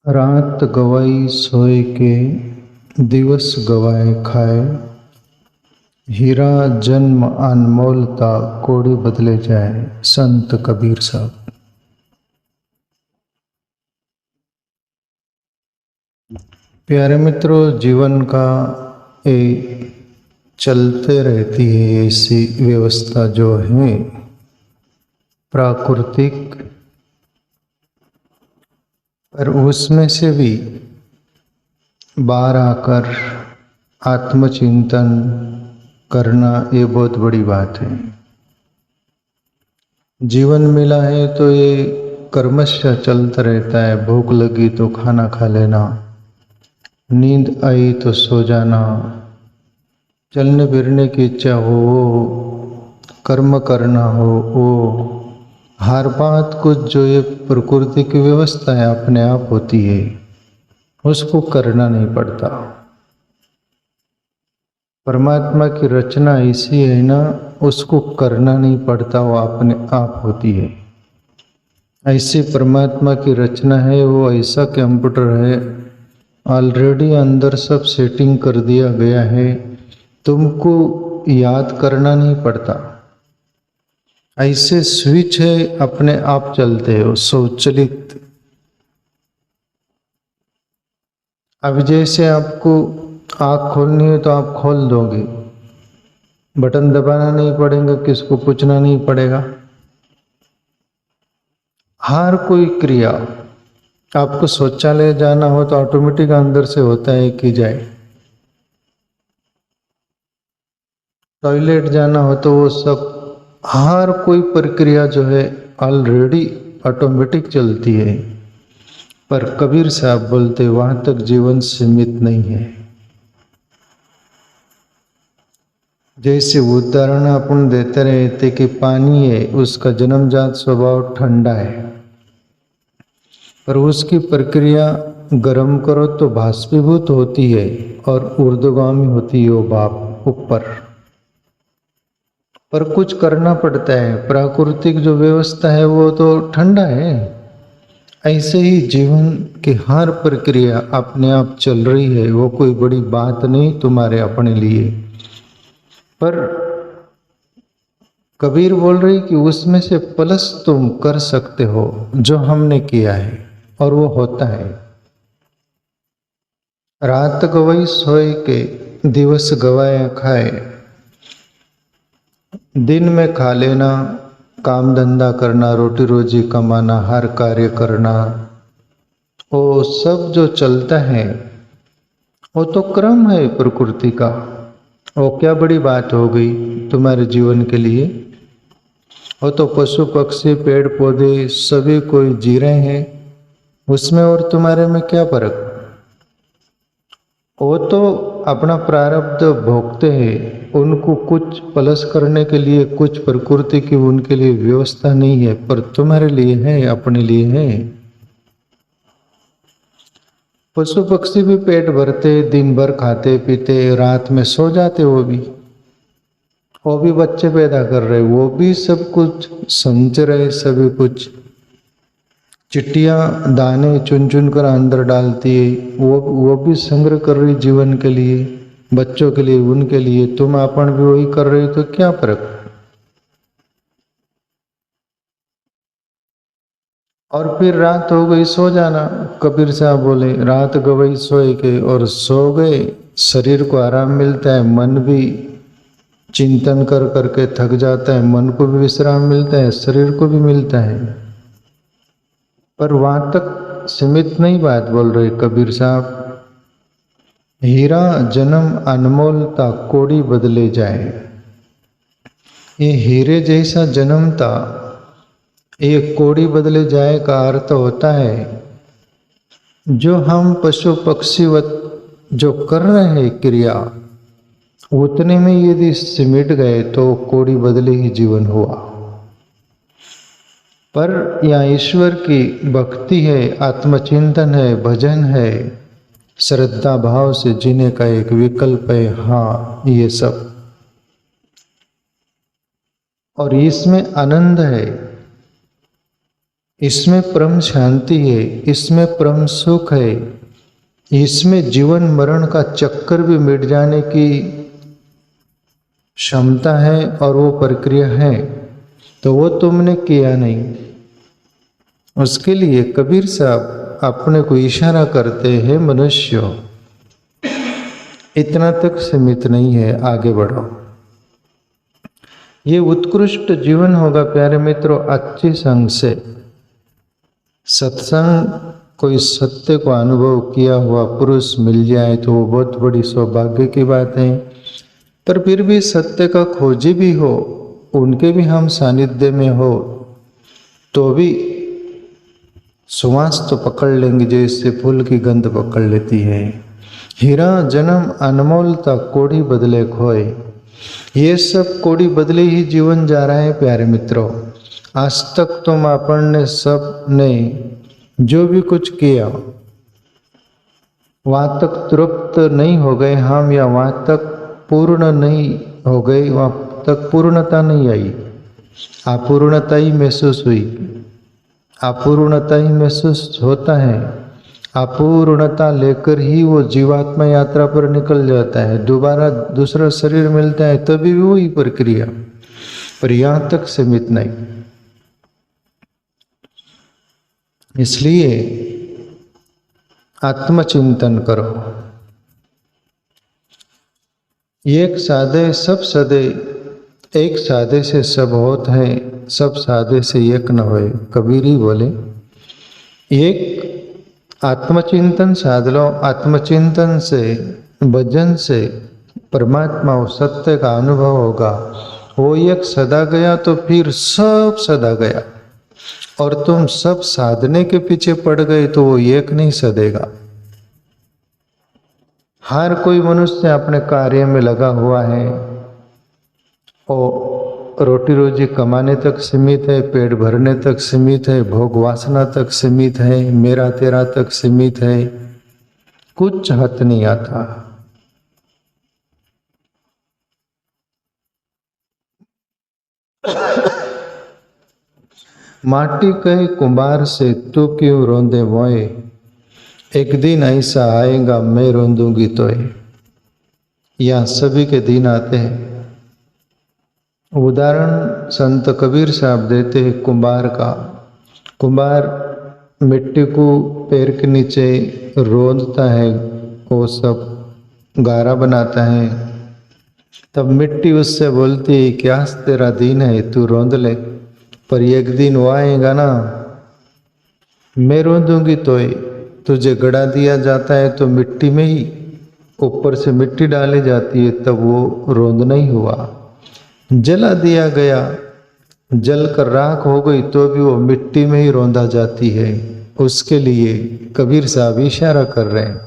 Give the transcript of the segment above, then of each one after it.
रात गवाई सोए के, दिवस गवाए खाए। हीरा जन्म अनमोलता, कोड़ी बदले जाए। संत कबीर साहब। प्यारे मित्रों, जीवन का एक चलते रहती है ऐसी व्यवस्था जो है प्राकृतिक, पर उसमें से भी बाहर आकर आत्मचिंतन करना ये बहुत बड़ी बात है। जीवन मिला है तो ये कर्मशः चलता रहता है। भूख लगी तो खाना खा लेना, नींद आई तो सो जाना, चलने फिरने की इच्छा हो वो, कर्म करना हो वो, हर बात कुछ जो ये प्रकृति की व्यवस्था है अपने आप होती है, उसको करना नहीं पड़ता। परमात्मा की रचना ऐसी है ना, उसको करना नहीं पड़ता, वो अपने आप होती है। ऐसी परमात्मा की रचना है, वो ऐसा कंप्यूटर है, ऑलरेडी अंदर सब सेटिंग कर दिया गया है, तुमको याद करना नहीं पड़ता। ऐसे स्विच है, अपने आप चलते हो स्वचालित। अब जैसे आपको आँख खोलनी है तो आप खोल दोगे, बटन दबाना नहीं पड़ेगा, किसको पूछना नहीं पड़ेगा। हर कोई क्रिया, आपको शौचालय जाना हो तो ऑटोमेटिक अंदर से होता है कि जाए, टॉयलेट जाना हो तो वो सब, हर कोई प्रक्रिया जो है ऑलरेडी ऑटोमेटिक चलती है। पर कबीर साहब बोलते वहां तक जीवन सीमित नहीं है। जैसे उदाहरण अपन देते रहते कि पानी है, उसका जन्मजात स्वभाव ठंडा है, पर उसकी प्रक्रिया गर्म करो तो बाष्पीभूत होती है और ऊर्ध्वगामी होती है वो भाप ऊपर। पर कुछ करना पड़ता है, प्राकृतिक जो व्यवस्था है वो तो ठंडा है। ऐसे ही जीवन की हर प्रक्रिया अपने आप चल रही है, वो कोई बड़ी बात नहीं तुम्हारे अपने लिए। पर कबीर बोल रही कि उसमें से प्लस तुम कर सकते हो जो हमने किया है, और वो होता है। रात गवाई सोए के, दिवस गवाया खाए। दिन में खा लेना, काम धंधा करना, रोटी रोजी कमाना, हर कार्य करना, वो सब जो चलता है वो तो क्रम है प्रकृति का। वो क्या बड़ी बात हो गई तुम्हारे जीवन के लिए? वो तो पशु पक्षी पेड़ पौधे सभी कोई जी रहे हैं, उसमें और तुम्हारे में क्या फर्क? वो तो अपना प्रारब्ध भोगते हैं, उनको कुछ प्लस करने के लिए कुछ प्रकृति की उनके लिए व्यवस्था नहीं है, पर तुम्हारे लिए है, अपने लिए है। पशु पक्षी भी पेट भरते, दिन भर खाते पीते, रात में सो जाते, वो भी बच्चे पैदा कर रहे, वो भी सब कुछ समझ रहे, सभी कुछ। चिट्टियाँ दाने चुन चुन कर अंदर डालती है, वो भी संग्रह कर रही जीवन के लिए, बच्चों के लिए, उनके लिए। तुम अपन भी वही कर रहे हो, तो क्या फर्क? और फिर रात हो गई, सो जाना। कबीर साहब बोले रात गवई सोए के, और सो गए, शरीर को आराम मिलता है, मन भी चिंतन कर करके थक जाता है, मन को भी विश्राम मिलता है, शरीर को भी मिलता है। पर वहां तक सीमित नहीं बात बोल रहे कबीर साहब। हीरा जन्म अनमोलता, कोड़ी बदले जाए। ये हीरे जैसा जन्म था, ये कोड़ी बदले जाए का अर्थ होता है जो हम पशु पक्षीवत जो कर रहे हैं क्रिया, उतने में यदि सिमट गए तो कोड़ी बदले ही जीवन हुआ। पर यहाँ ईश्वर की भक्ति है, आत्मचिंतन है, भजन है, श्रद्धा भाव से जीने का एक विकल्प है। हाँ, ये सब, और इसमें आनंद है। इसमें परम शांति है, इसमें परम सुख है, इसमें जीवन मरण का चक्कर भी मिट जाने की क्षमता है और वो प्रक्रिया है, तो वो तुमने किया नहीं। उसके लिए कबीर साहब अपने को इशारा करते हैं, मनुष्य इतना तक सीमित नहीं है, आगे बढ़ो। ये उत्कृष्ट जीवन होगा प्यारे मित्रों, अच्छी संग से। सत्संग, कोई सत्य को अनुभव किया हुआ पुरुष मिल जाए तो वो बहुत बड़ी सौभाग्य की बात है। पर फिर भी सत्य का खोजी भी हो, उनके भी हम सानिध्य में हो, तो भी सुवास तो पकड़ लेंगे जैसे फूल की गंध पकड़ लेती है। हीरा जन्म अनमोलता कोड़ी बदले खोए, ये सब कोड़ी बदले ही जीवन जा रहा है प्यारे मित्रों। आज तक तुम अपन सब ने जो भी कुछ किया वहाँ तक तृप्त नहीं हो गए हम, या वहाँ तक पूर्ण नहीं हो गए, वहाँ तक पूर्णता नहीं आई, अपूर्णता ही महसूस हुई। अपूर्णता ही महसूस होता है, अपूर्णता लेकर ही वो जीवात्मा यात्रा पर निकल जाता है, दोबारा दूसरा शरीर मिलता है तभी भी वही प्रक्रिया, पर यहाँ तक सीमित नहीं। इसलिए आत्मचिंतन करो। एक साधे सब सदे, एक साधे से सब होत है, सब साधे से एक न होए, कबीर ही बोले। एक आत्मचिंतन साध लो, आत्मचिंतन से, भजन से परमात्मा और सत्य का अनुभव होगा। वो एक सदा गया तो फिर सब सदा गया, और तुम सब साधने के पीछे पड़ गए तो वो एक नहीं सदेगा। हर कोई मनुष्य अपने कार्य में लगा हुआ है, और रोटी रोजी कमाने तक सीमित है, पेट भरने तक सीमित है, भोग वासना तक सीमित है, मेरा तेरा तक सीमित है, कुछ हाथ नहीं आता। माटी कहे कुंभार से तू क्यों रोंदे मोए, एक दिन ऐसा आएगा मैं रोंदूंगी तोए। यह सभी के दिन आते हैं। उदाहरण संत कबीर साहब देते हैं कुंभार का। कुंभार मिट्टी को पैर के नीचे रोंदता है, वो सब गारा बनाता है, तब मिट्टी उससे बोलती है क्या तेरा दिन है, तू रोंद ले, पर एक दिन वो आएगा ना, मैं रोंदूंगी तोए। तुझे गड़ा दिया जाता है तो मिट्टी में ही ऊपर से मिट्टी डाली जाती है, तब वो रोंदना ही हुआ। जला दिया गया, जल कर राख हो गई तो भी वो मिट्टी में ही रोंदा जाती है। उसके लिए कबीर साहब इशारा कर रहे हैं।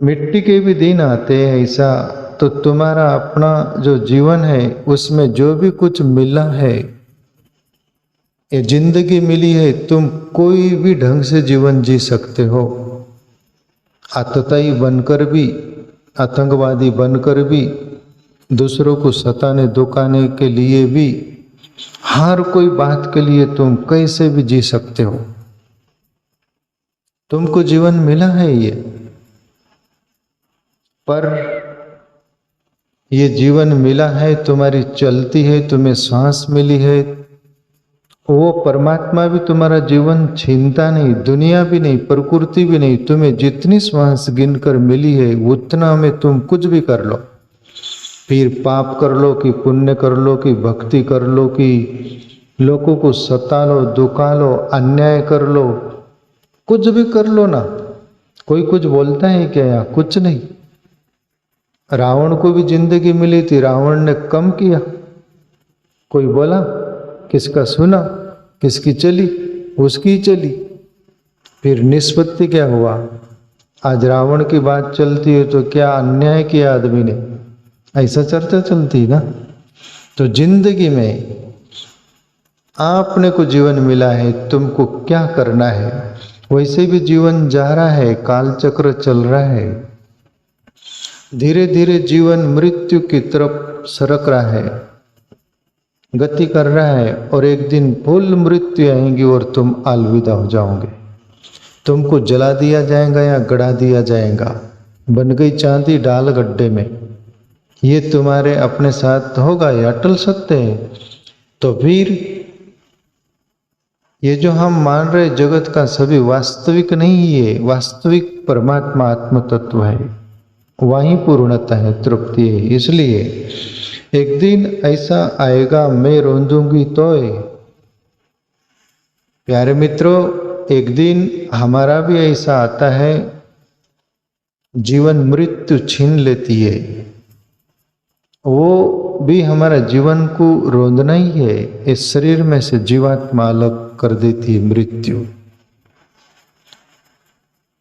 मिट्टी के भी दिन आते हैं ऐसा, तो तुम्हारा अपना जो जीवन है उसमें जो भी कुछ मिला है, ये जिंदगी मिली है, तुम कोई भी ढंग से जीवन जी सकते हो। आतताई बनकर भी, आतंकवादी बनकर भी, दूसरों को सताने दुकाने के लिए भी, हर कोई बात के लिए तुम कैसे भी जी सकते हो। तुमको जीवन मिला है ये, पर ये जीवन मिला है, तुम्हारी चलती है, तुम्हें सांस मिली है, वो परमात्मा भी तुम्हारा जीवन छीनता नहीं, दुनिया भी नहीं, प्रकृति भी नहीं। तुम्हें जितनी श्वास गिनकर मिली है उतना में तुम कुछ भी कर लो, फिर पाप कर लो कि पुण्य कर लो कि भक्ति कर लो कि लोगों को सता लो, दुखा लो, अन्याय कर लो, कुछ भी कर लो ना। कोई कुछ बोलता है क्या? यहाँ कुछ नहीं। रावण को भी जिंदगी मिली थी, रावण ने कम किया, कोई बोला, किसका सुना, किसकी चली, उसकी चली। फिर निष्पत्ति क्या हुआ? आज रावण की बात चलती है तो क्या अन्याय किया आदमी ने, ऐसा चर्चा चलती ना। तो जिंदगी में आपने को जीवन मिला है, तुमको क्या करना है, वैसे भी जीवन जा रहा है, काल चक्र चल रहा है, धीरे धीरे जीवन मृत्यु की तरफ सरक रहा है। गति कर रहा है और एक दिन फुल मृत्यु आएंगी और तुम अलविदा हो जाओगे। तुमको जला दिया जाएगा या गड़ा दिया जाएगा, बन गई चांदी डाल गड्ढे में। ये तुम्हारे अपने साथ होगा या टल सकते हैं? तो फिर ये जो हम मान रहे जगत का सभी वास्तविक नहीं है, वास्तविक परमात्मा आत्म तत्व है, वहीं पूर्णता है, तृप्ति है। इसलिए एक दिन ऐसा आएगा मैं रोंदूंगी तोय। प्यारे मित्रों, एक दिन हमारा भी ऐसा आता है, जीवन मृत्यु छीन लेती है, वो भी हमारा जीवन को रोंदना ही है। इस शरीर में से जीवात्मा अलग कर देती है मृत्यु।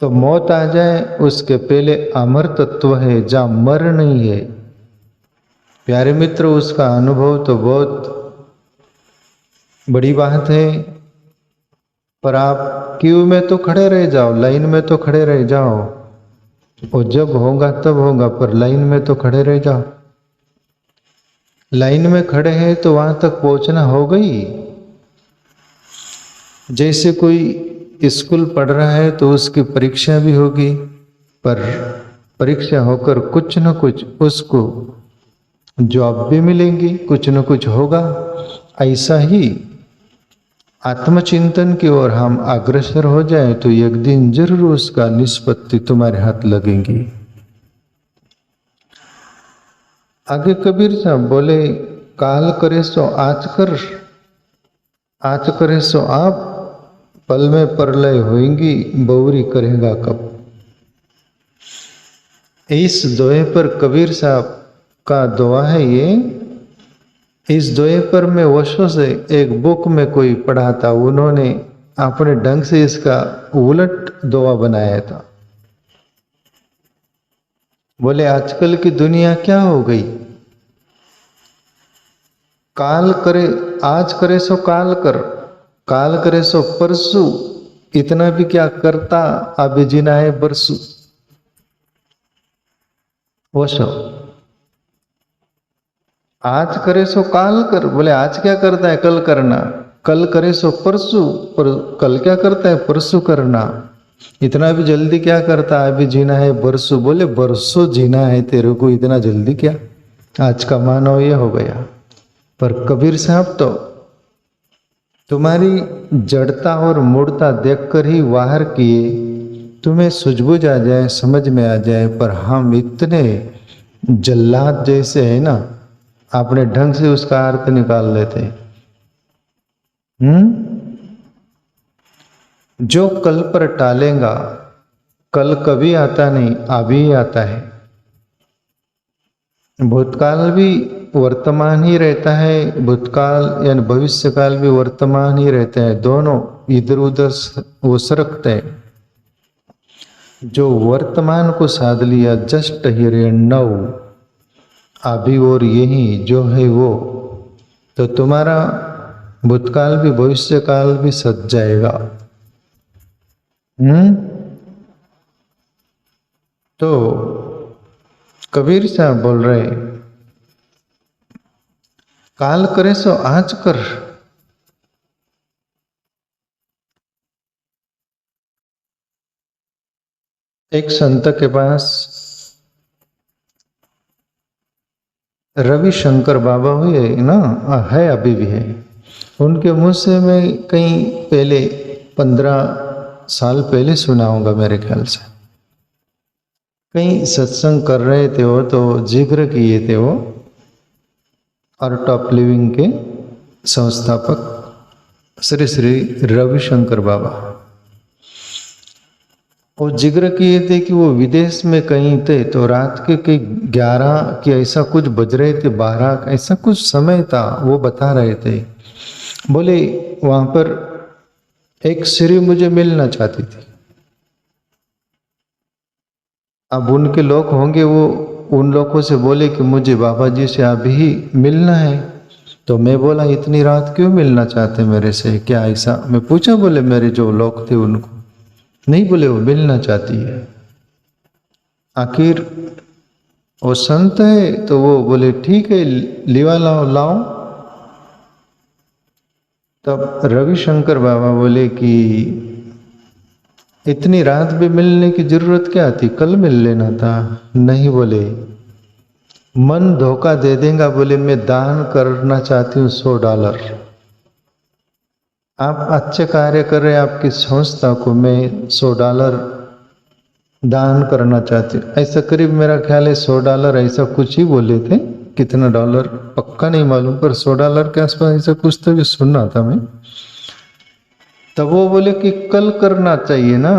तो मौत आ जाए उसके पहले अमर तत्व है जहाँ मर नहीं है। प्यारे मित्र, उसका अनुभव तो बहुत बड़ी बात है, पर आप क्यू में तो खड़े रह जाओ, लाइन में तो खड़े रह जाओ, और जब होगा तब होगा, पर लाइन में तो खड़े रह जाओ। लाइन में खड़े हैं तो वहां तक पहुंचना हो गई। जैसे कोई स्कूल पढ़ रहा है तो उसकी परीक्षा भी होगी, पर परीक्षा होकर कुछ न कुछ उसको जॉब भी मिलेंगी, कुछ न कुछ होगा। ऐसा ही आत्मचिंतन की ओर हम अग्रसर हो जाए तो एक दिन जरूर उसका निष्पत्ति तुम्हारे हाथ लगेंगी। आगे कबीर साहब बोले, काल करे सो आज कर, आज करे सो आप, पल में परलय होएंगी, बउरी करेगा कब। इस दोहे पर कबीर साहब का दुआ है ये। इस दोहे पर मैं वर्षों से एक बुक में कोई पढ़ा था, उन्होंने अपने ढंग से इसका उलट दुआ बनाया था। बोले आजकल की दुनिया क्या हो गई, काल करे आज करे सो काल कर, काल करे सो परसु, इतना भी क्या करता अभी जीना है बरसु। वो सो आज करे सो काल कर, बोले आज क्या करता है कल करना, कल करे सो परसु, पर कल क्या करता है परसु करना। इतना भी जल्दी क्या करता है अभी जीना है बरसु, बोले बरसों जीना है तेरे को, इतना जल्दी क्या। आज का मानव ये हो गया। पर कबीर साहब तो तुम्हारी जड़ता और मूर्ता देखकर ही वाहर किए, तुम्हें सूझबूझ आ जाए, समझ में आ जाए। पर हम इतने जल्लाद जैसे है ना, अपने ढंग से उसका अर्थ निकाल लेते। जो कल पर टालेगा, कल कभी आता नहीं, अभी आता है। भूतकाल भी वर्तमान ही रहता है, भूतकाल यानी भविष्यकाल भी वर्तमान ही रहते हैं, दोनों इधर उधर वो सरकते हैं। जो वर्तमान को साध लिया, जस्ट हियर एंड नाउ, अभी और यही जो है वो, तो तुम्हारा भूतकाल भी भविष्यकाल भी सज जाएगा। तो कबीर साहब बोल रहे, काल करे सो आज कर। एक संत के पास रविशंकर बाबा हुए ना, है अभी भी है। उनके मुंह से मैं कहीं पहले 15 साल पहले सुना होगा मेरे ख्याल से। कहीं सत्संग कर रहे थे वो, तो जिक्र किए थे वो, आर्ट ऑफ लिविंग के संस्थापक श्री श्री रविशंकर बाबा। वो जिक्र किए थे कि वो विदेश में कहीं थे, तो रात के कई 11 कि ऐसा कुछ बज रहे थे, 12 ऐसा कुछ समय था, वो बता रहे थे। बोले वहां पर एक स्त्री मुझे मिलना चाहती थी। अब उनके लोग होंगे, वो उन लोगों से बोले कि मुझे बाबा जी से अभी ही मिलना है। तो मैं बोला इतनी रात क्यों मिलना चाहते मेरे से, क्या ऐसा, मैं पूछा। बोले मेरे जो लोग थे उनको नहीं, बोले वो मिलना चाहती है। आखिर वो संत है, तो वो बोले ठीक है लिवा लाओ लाओ। तब रविशंकर बाबा बोले कि इतनी रात भी मिलने की जरूरत क्या थी, कल मिल लेना था। नहीं बोले, मन धोखा दे देगा। बोले मैं दान करना चाहती हूँ $100। आप अच्छे कार्य कर रहे हैं, आपकी संस्था को मैं $100 दान करना चाहती हूँ। ऐसा करीब मेरा ख्याल है $100 ऐसा कुछ ही बोले थे। कितना डॉलर पक्का नहीं मालूम, पर $100 के आसपास ऐसा कुछ तो भी सुना था मैं। तब वो बोले कि कल करना चाहिए ना,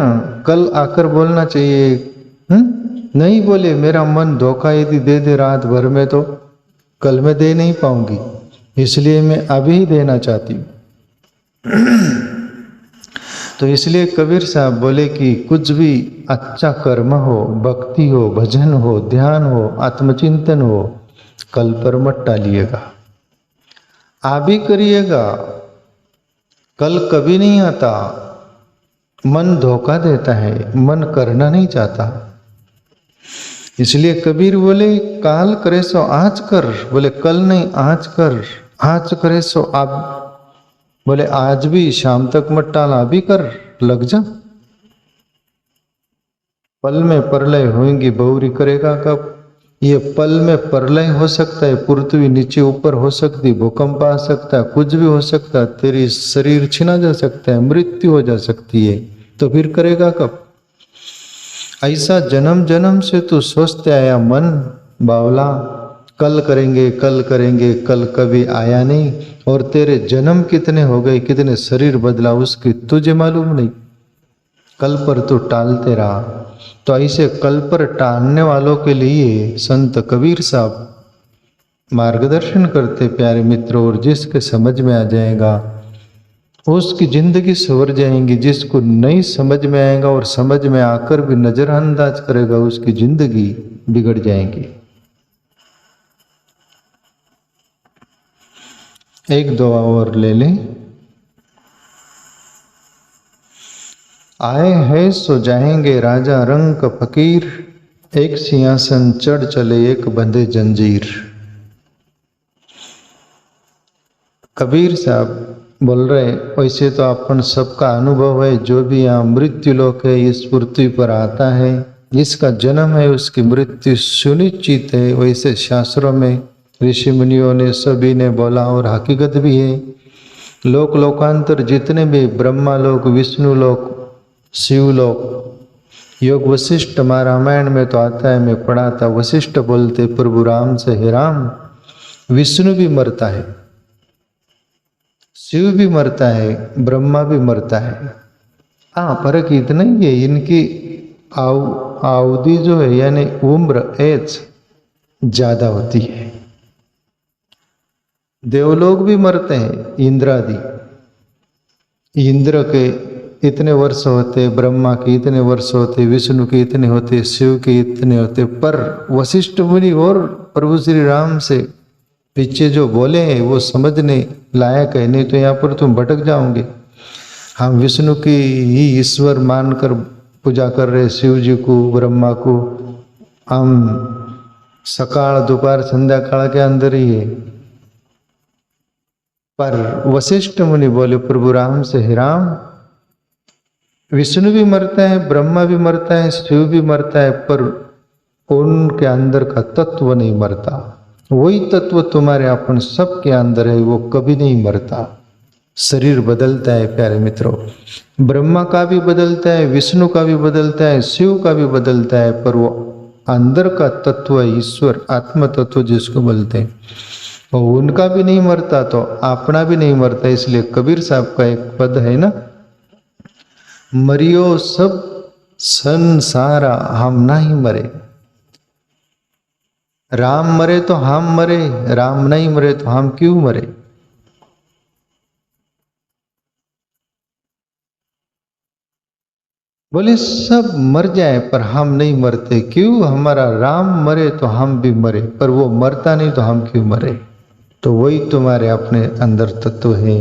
कल आकर बोलना चाहिए। नहीं बोले, मेरा मन धोखा यदि दे दे रात भर में तो कल मैं दे नहीं पाऊंगी, इसलिए मैं अभी ही देना चाहती हूँ। तो इसलिए कबीर साहब बोले कि कुछ भी अच्छा कर्म हो, भक्ति हो, भजन हो, ध्यान हो, आत्मचिंतन हो, कल पर मत टालिएगा, अभी करिएगा। कल कभी नहीं आता, मन धोखा देता है, मन करना नहीं चाहता। इसलिए कबीर बोले काल करे सो आज कर, बोले कल नहीं आज कर, आज करे सो अब, बोले आज भी शाम तक मत टाल, अभी कर, लग जा। पल में प्रलय होंगी, बहुरी करेगा कब। ये पल में प्रलय हो सकता है, पृथ्वी नीचे ऊपर हो सकती, भूकंप आ सकता है, कुछ भी हो सकता है, तेरी शरीर छीना जा सकता है, मृत्यु हो जा सकती है, तो फिर करेगा कब। ऐसा जन्म जन्म से तू सोचते आया मन बावला, कल करेंगे कल करेंगे, कल कभी आया नहीं। और तेरे जन्म कितने हो गए, कितने शरीर बदला, उसकी तुझे मालूम नहीं, कल पर तू टालते रहा। तो ऐसे कल पर टालने वालों के लिए संत कबीर साहब मार्गदर्शन करते प्यारे मित्रों। और जिसके समझ में आ जाएगा उसकी जिंदगी सवर जाएंगी, जिसको नहीं समझ में आएगा और समझ में आकर भी नजरअंदाज करेगा उसकी जिंदगी बिगड़ जाएगी। एक दुआ और ले लें। आए हैं सो जाएंगे राजा रंक फकीर, एक सिंहासन चढ़ चले एक बंधे जंजीर। कबीर साहब बोल रहे, वैसे तो अपन सबका अनुभव है, जो भी यहाँ मृत्यु लोक है, इस पृथ्वी पर आता है, जिसका जन्म है उसकी मृत्यु सुनिश्चित है। वैसे शास्त्रों में ऋषि मुनियों ने सभी ने बोला और हकीकत भी है। लोक लोकांतर जितने भी ब्रह्मा लोक, विष्णु लोक, शिवलोक, योग वशिष्ठ रामायण में तो आता है, मैं पढ़ा था, वशिष्ठ बोलते प्रभु राम से, हे राम, विष्णु भी मरता है, शिव भी मरता है, ब्रह्मा भी मरता है। हाँ, फर्क इतना ही है, इनकी अवधि जो है यानी उम्र एज ज्यादा होती है। देवलोग भी मरते हैं, इंद्रादि, इंद्र के इतने वर्ष होते, ब्रह्मा के इतने वर्ष होते, विष्णु के इतने होते, शिव के इतने होते। पर वशिष्ठ मुनि और प्रभु श्री राम से पीछे जो बोले हैं वो समझने लायक है, नहीं तो यहाँ पर तुम भटक जाओगे। हम विष्णु की ही ईश्वर मानकर पूजा कर रहे, शिव जी को, ब्रह्मा को, हम सकाल दोपहर संध्या काल के अंदर ही है। पर वशिष्ठ मुनि बोले प्रभु राम से, हे राम, विष्णु भी मरता है, ब्रह्मा भी मरता है, शिव भी मरता है, पर उनके अंदर का तत्व नहीं मरता। वही तत्व तुम्हारे अपन सबके अंदर है, वो कभी नहीं मरता। शरीर बदलता है प्यारे मित्रों, ब्रह्मा का भी बदलता है, विष्णु का भी बदलता है, शिव का भी बदलता है, पर वो अंदर का तत्व ईश्वर आत्म तत्व जिसको बोलते हैं, और उनका भी नहीं मरता तो अपना भी नहीं मरता। इसलिए कबीर साहब का एक पद है ना, मरियो सब संसारा हम नहीं मरे। राम मरे तो हम मरे, राम नहीं मरे तो हम क्यों मरे। बोले सब मर जाए पर हम नहीं मरते, क्यों। हमारा राम मरे तो हम भी मरे, पर वो मरता नहीं तो हम क्यों मरे। तो वही तुम्हारे अपने अंदर तत्व है।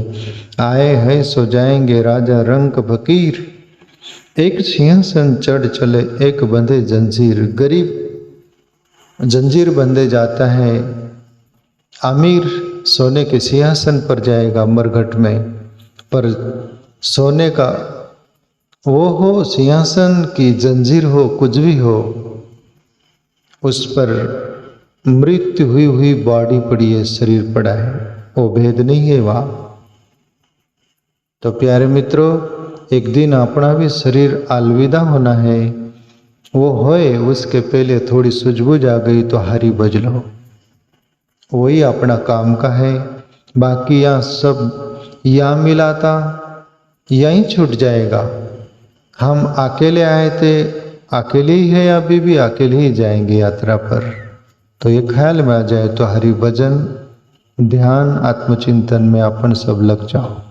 आए हैं सो जाएंगे राजा रंक फकीर, एक सिंहासन चढ़ चले एक बंधे जंजीर। गरीब जंजीर बंधे जाता है, अमीर सोने के सिंहासन पर जाएगा मरघट में। पर सोने का वो हो, सिंहासन की जंजीर हो, कुछ भी हो, उस पर मृत्यु हुई हुई बॉडी पड़ी है, शरीर पड़ा है, वो भेद नहीं है वहाँ। तो प्यारे मित्रों, एक दिन अपना भी शरीर अलविदा होना है। वो होए उसके पहले थोड़ी सूझबूझ आ गई तो हरि भज लो, वही अपना काम का है। बाकी यहाँ सब यहाँ मिला था यहीं छूट जाएगा। हम अकेले आए थे, अकेले ही है, अभी भी अकेले ही जाएंगे यात्रा पर। तो ये ख्याल में आ जाए तो हरि भजन, ध्यान, आत्मचिंतन में अपन सब लग जाओ।